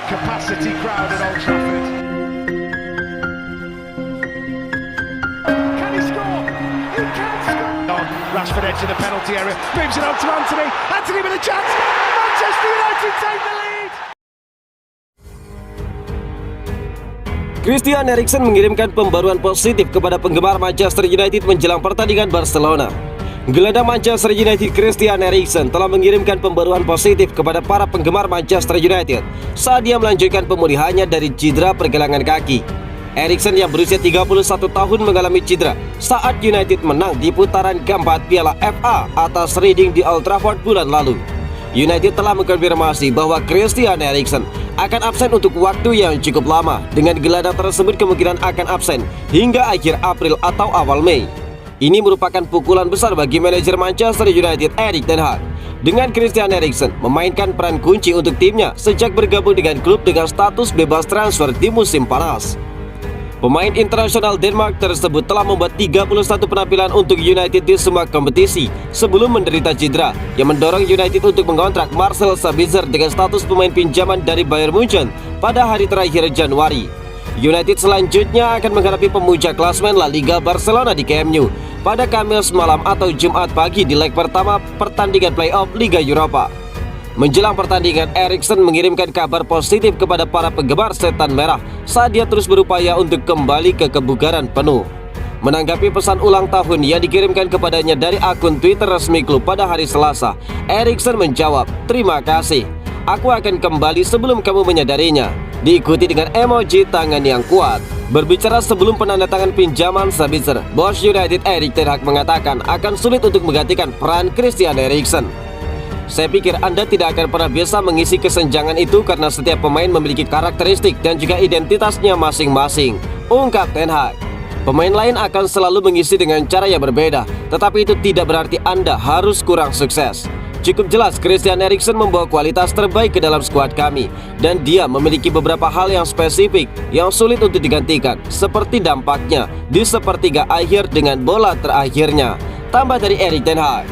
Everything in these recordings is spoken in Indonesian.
capacity crowd at Old Trafford. Can he score? He can score! Rashford edge of the penalty area, moves it on to Anthony. Anthony with a chance. Manchester United take the lead. Christian Eriksen mengirimkan pembaruan positif kepada penggemar Manchester United menjelang pertandingan Barcelona. Gelandang Manchester United Christian Eriksen telah mengirimkan pembaruan positif kepada para penggemar Manchester United saat dia melanjutkan pemulihannya dari cedera pergelangan kaki. Eriksen yang berusia 31 tahun mengalami cedera saat United menang di putaran keempat Piala FA atas Reading di Old Trafford bulan lalu. United telah mengkonfirmasi bahwa Christian Eriksen akan absen untuk waktu yang cukup lama, dengan gelandang tersebut kemungkinan akan absen hingga akhir April atau awal Mei. Ini merupakan pukulan besar bagi manajer Manchester United Erik ten Hag, dengan Christian Eriksen memainkan peran kunci untuk timnya sejak bergabung dengan klub dengan status bebas transfer di musim panas. Pemain internasional Denmark tersebut telah membuat 31 penampilan untuk United di semua kompetisi sebelum menderita cedera yang mendorong United untuk mengontrak Marcel Sabitzer dengan status pemain pinjaman dari Bayern Munchen pada hari terakhir Januari. United selanjutnya akan menghadapi pemuncak klasemen La Liga Barcelona di Camp Nou pada Kamis malam atau Jumat pagi di leg pertama pertandingan playoff Liga Eropa. Menjelang pertandingan, Eriksen mengirimkan kabar positif kepada para penggemar setan merah saat dia terus berupaya untuk kembali ke kebugaran penuh. Menanggapi pesan ulang tahun yang dikirimkan kepadanya dari akun Twitter resmi klub pada hari Selasa, Eriksen menjawab, "Terima kasih. Aku akan kembali sebelum kamu menyadarinya," diikuti dengan emoji tangan yang kuat. Berbicara sebelum penandatangan pinjaman Sabitzer, bos United Erik ten Hag mengatakan akan sulit untuk menggantikan peran Christian Eriksen. "Saya pikir Anda tidak akan pernah bisa mengisi kesenjangan itu karena setiap pemain memiliki karakteristik dan juga identitasnya masing-masing," ungkap ten Hag. "Pemain lain akan selalu mengisi dengan cara yang berbeda, tetapi itu tidak berarti Anda harus kurang sukses. Cukup jelas Christian Eriksen membawa kualitas terbaik ke dalam skuad kami, dan dia memiliki beberapa hal yang spesifik yang sulit untuk digantikan, seperti dampaknya di sepertiga akhir dengan bola terakhirnya," tambah dari Erik ten Hag.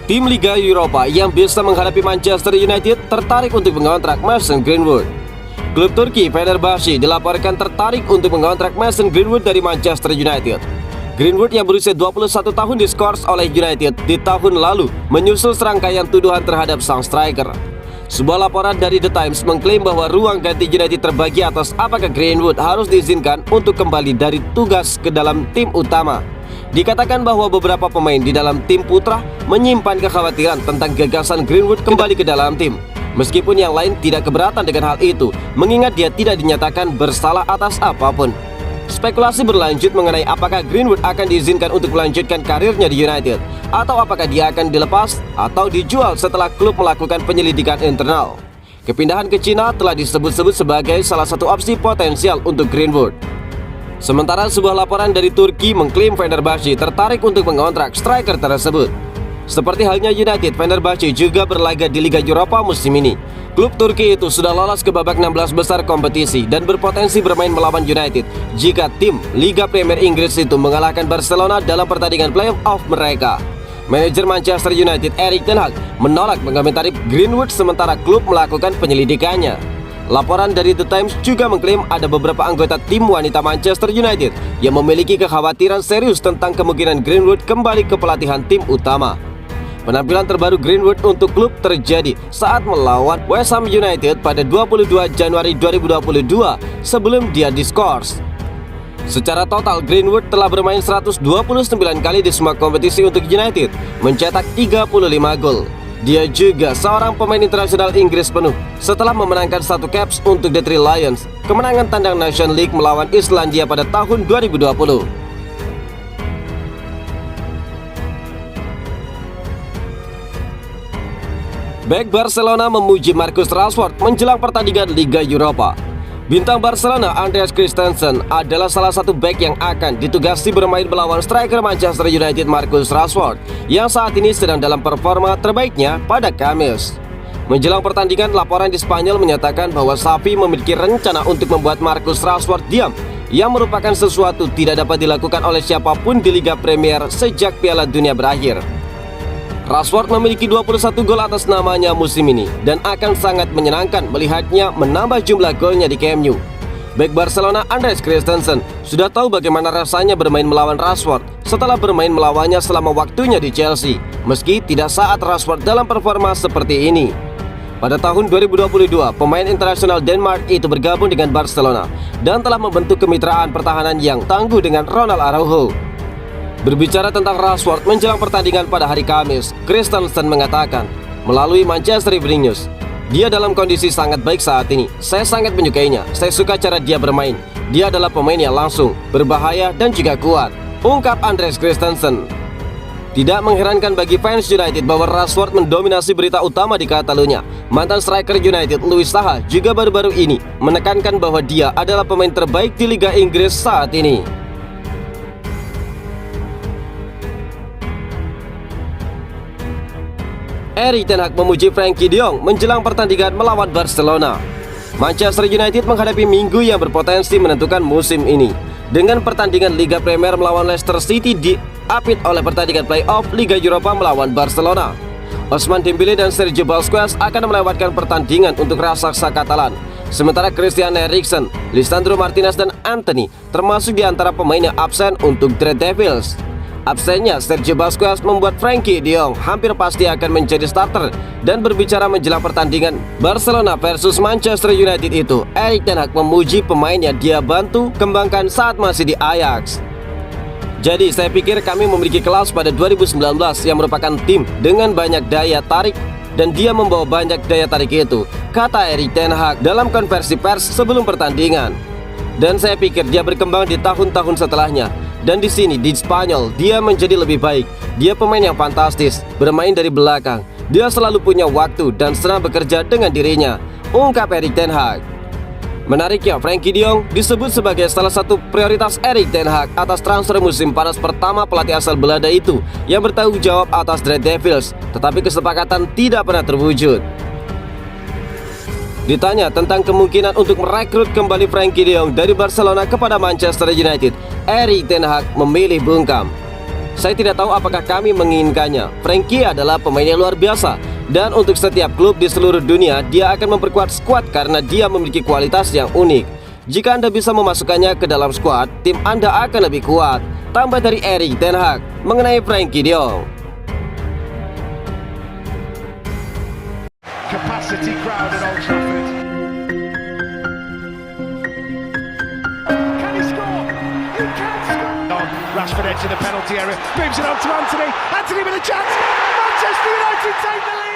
Tim Liga Eropa yang bisa menghadapi Manchester United tertarik untuk mengontrak Mason Greenwood. Klub Turki Fenerbahçe dilaporkan tertarik untuk mengontrak Mason Greenwood dari Manchester United. Greenwood yang berusia 21 tahun diskors oleh United di tahun lalu menyusul serangkaian tuduhan terhadap sang striker. Sebuah laporan dari The Times mengklaim bahwa ruang ganti United terbagi atas apakah Greenwood harus diizinkan untuk kembali dari tugas ke dalam tim utama. Dikatakan bahwa beberapa pemain di dalam tim putra menyimpan kekhawatiran tentang gagasan Greenwood kembali ke dalam tim. Meskipun yang lain tidak keberatan dengan hal itu, mengingat dia tidak dinyatakan bersalah atas apapun. Spekulasi berlanjut mengenai apakah Greenwood akan diizinkan untuk melanjutkan karirnya di United, atau apakah dia akan dilepas atau dijual setelah klub melakukan penyelidikan internal. Kepindahan ke Cina telah disebut-sebut sebagai salah satu opsi potensial untuk Greenwood. Sementara sebuah laporan dari Turki mengklaim Fenerbahçe tertarik untuk mengontrak striker tersebut. Seperti halnya United, Fenerbahçe juga berlaga di Liga Eropa musim ini. Klub Turki itu sudah lolos ke babak 16 besar kompetisi dan berpotensi bermain melawan United jika tim Liga Premier Inggris itu mengalahkan Barcelona dalam pertandingan playoff mereka. Manajer Manchester United Erik ten Hag menolak mengomentari Greenwood sementara klub melakukan penyelidikannya. Laporan dari The Times juga mengklaim ada beberapa anggota tim wanita Manchester United yang memiliki kekhawatiran serius tentang kemungkinan Greenwood kembali ke pelatihan tim utama. Penampilan terbaru Greenwood untuk klub terjadi saat melawan West Ham United pada 22 Januari 2022 sebelum dia diskors. Secara total, Greenwood telah bermain 129 kali di semua kompetisi untuk United, mencetak 35 gol. Dia juga seorang pemain internasional Inggris penuh setelah memenangkan 1 caps untuk The Three Lions, kemenangan tandang Nations League melawan Islandia pada tahun 2020. Bek Barcelona memuji Marcus Rashford menjelang pertandingan Liga Eropa. Bintang Barcelona Andreas Christensen adalah salah satu bek yang akan ditugasi bermain melawan striker Manchester United Marcus Rashford yang saat ini sedang dalam performa terbaiknya pada Kamis. Menjelang pertandingan, laporan di Spanyol menyatakan bahwa Xavi memiliki rencana untuk membuat Marcus Rashford diam, yang merupakan sesuatu tidak dapat dilakukan oleh siapapun di Liga Premier sejak Piala Dunia berakhir. Rashford memiliki 21 gol atas namanya musim ini dan akan sangat menyenangkan melihatnya menambah jumlah golnya di Camp Nou. Bek Barcelona Andreas Christensen sudah tahu bagaimana rasanya bermain melawan Rashford setelah bermain melawannya selama waktunya di Chelsea, meski tidak saat Rashford dalam performa seperti ini. Pada tahun 2022, pemain internasional Denmark itu bergabung dengan Barcelona dan telah membentuk kemitraan pertahanan yang tangguh dengan Ronald Araujo. Berbicara tentang Rashford menjelang pertandingan pada hari Kamis, Christensen mengatakan melalui Manchester Evening News, dia dalam kondisi sangat baik saat ini. Saya sangat menyukainya. Saya suka cara dia bermain. Dia adalah pemain yang langsung, berbahaya dan juga kuat, ungkap Andreas Christensen. Tidak mengherankan bagi fans United bahwa Rashford mendominasi berita utama di Catalunya. Mantan striker United Louis Saha juga baru-baru ini menekankan bahwa dia adalah pemain terbaik di Liga Inggris saat ini. Erik ten Hag memuji Frenkie de Jong menjelang pertandingan melawan Barcelona. Manchester United menghadapi minggu yang berpotensi menentukan musim ini dengan pertandingan Liga Premier melawan Leicester City diapit oleh pertandingan playoff Liga Eropa melawan Barcelona. Ousmane Dembélé dan Sergio Busquets akan melewatkan pertandingan untuk raksasa Katalan. Sementara Christian Eriksen, Lisandro Martinez dan Antony termasuk di antara pemain yang absen untuk The Red Devils. Absennya Sergio Busquets membuat Frenkie de Jong hampir pasti akan menjadi starter. Dan berbicara menjelang pertandingan Barcelona versus Manchester United itu, Erik ten Hag memuji pemain yang dia bantu kembangkan saat masih di Ajax. Jadi saya pikir kami memiliki kelas pada 2019 yang merupakan tim dengan banyak daya tarik dan dia membawa banyak daya tarik itu, kata Erik ten Hag dalam konversi pers sebelum pertandingan. Dan saya pikir dia berkembang di tahun-tahun setelahnya. Dan di sini di Spanyol dia menjadi lebih baik. Dia pemain yang fantastis, bermain dari belakang. Dia selalu punya waktu dan senang bekerja dengan dirinya, ungkap Erik ten Hag. Menariknya, Frenkie de Jong disebut sebagai salah satu prioritas Erik ten Hag atas transfer musim panas pertama pelatih asal Belanda itu yang bertanggung jawab atas The Red Devils, tetapi kesepakatan tidak pernah terwujud. Ditanya tentang kemungkinan untuk merekrut kembali Frenkie de Jong dari Barcelona kepada Manchester United, Erik ten Hag memilih bungkam. Saya tidak tahu apakah kami menginginkannya. Frenkie adalah pemain yang luar biasa dan untuk setiap klub di seluruh dunia dia akan memperkuat skuad karena dia memiliki kualitas yang unik. Jika Anda bisa memasukkannya ke dalam skuad, tim Anda akan lebih kuat, tambah dari Erik ten Hag mengenai Frenkie de Jong. Capacity crowd at Old Trafford. Can he score? He can score. Rashford edge of the penalty area, moves it on to Antony. Antony with a chance. Manchester United take the lead.